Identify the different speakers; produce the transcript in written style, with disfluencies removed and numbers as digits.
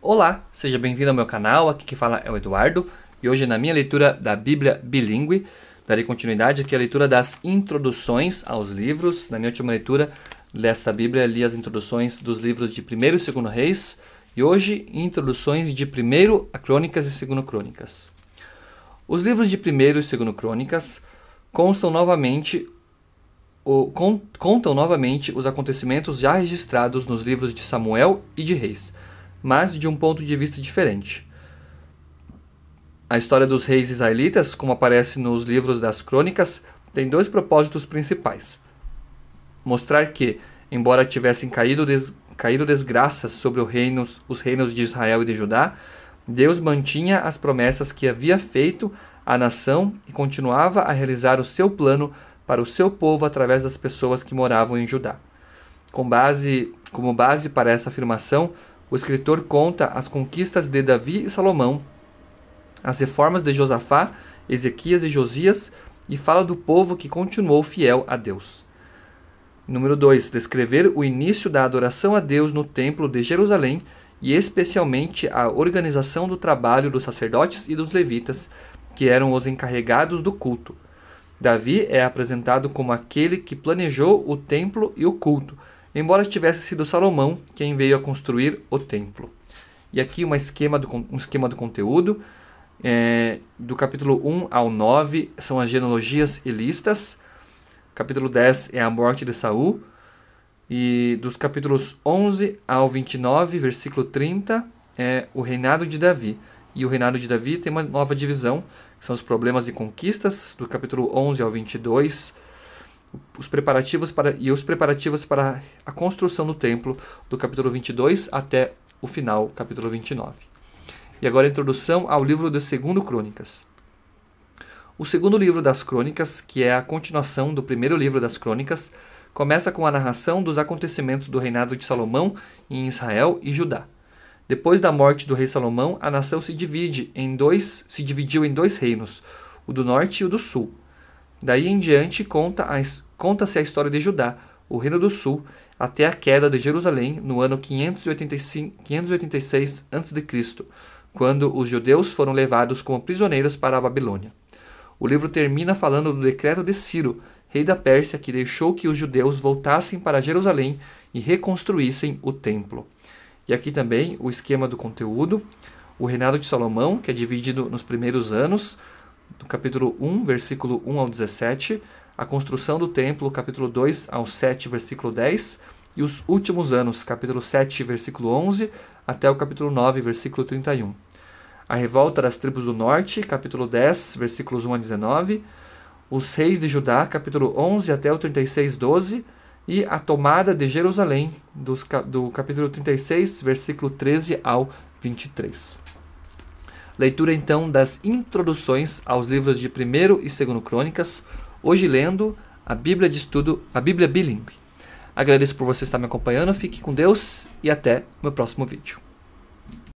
Speaker 1: Olá, seja bem-vindo ao meu canal, aqui quem fala é o Eduardo, e hoje na minha leitura da Bíblia Bilíngue, darei continuidade aqui à leitura das introduções aos livros. Na minha última leitura desta Bíblia, li as introduções dos livros de 1º e 2º Reis, e hoje introduções de 1º a Crônicas e 2º Crônicas. Os livros de 1º e 2º Crônicas contam novamente os acontecimentos já registrados nos livros de Samuel e de Reis, mas de um ponto de vista diferente. A história dos reis israelitas, como aparece nos livros das crônicas, tem dois propósitos principais. Mostrar que, embora tivessem caído desgraças sobre os reinos de Israel e de Judá, Deus mantinha as promessas que havia feito à nação e continuava a realizar o seu plano para o seu povo através das pessoas que moravam em Judá. Como base para essa afirmação, o escritor conta as conquistas de Davi e Salomão, as reformas de Josafá, Ezequias e Josias, e fala do povo que continuou fiel a Deus. Número 2. Descrever o início da adoração a Deus no Templo de Jerusalém e especialmente a organização do trabalho dos sacerdotes e dos levitas, que eram os encarregados do culto. Davi é apresentado como aquele que planejou o templo e o culto, embora tivesse sido Salomão quem veio a construir o templo. E aqui um esquema do conteúdo. Do capítulo 1 ao 9 são as genealogias e listas. Capítulo 10 é a morte de Saul. E dos capítulos 11 ao 29, versículo 30, é o reinado de Davi. E o reinado de Davi tem uma nova divisão, que são os problemas e conquistas, do capítulo 11 ao 22, os preparativos para a construção do templo, do capítulo 22 até o final, capítulo 29. E agora a introdução ao livro de 2º Crônicas. O segundo livro das Crônicas, que é a continuação do primeiro livro das Crônicas, começa com a narração dos acontecimentos do reinado de Salomão em Israel e Judá. Depois da morte do rei Salomão, a nação se dividiu em dois reinos, o do norte e o do sul. Daí em diante conta-se a história de Judá, o reino do sul, até a queda de Jerusalém no ano 586 a.C., quando os judeus foram levados como prisioneiros para a Babilônia. O livro termina falando do decreto de Ciro, rei da Pérsia, que deixou que os judeus voltassem para Jerusalém e reconstruíssem o templo. E aqui também o esquema do conteúdo, o reinado de Salomão, que é dividido nos primeiros anos, do capítulo 1, versículo 1 ao 17, a construção do templo, capítulo 2 ao 7, versículo 10, e os últimos anos, capítulo 7, versículo 11, até o capítulo 9, versículo 31. A revolta das tribos do norte, capítulo 10, versículos 1 a 19, os reis de Judá, capítulo 11 até o 36, 12, e a tomada de Jerusalém, do capítulo 36, versículo 13 ao 23. Leitura então das introduções aos livros de 1º e 2º Crônicas, hoje lendo a Bíblia de Estudo, a Bíblia Bilíngue. Agradeço por você estar me acompanhando, fique com Deus e até o meu próximo vídeo.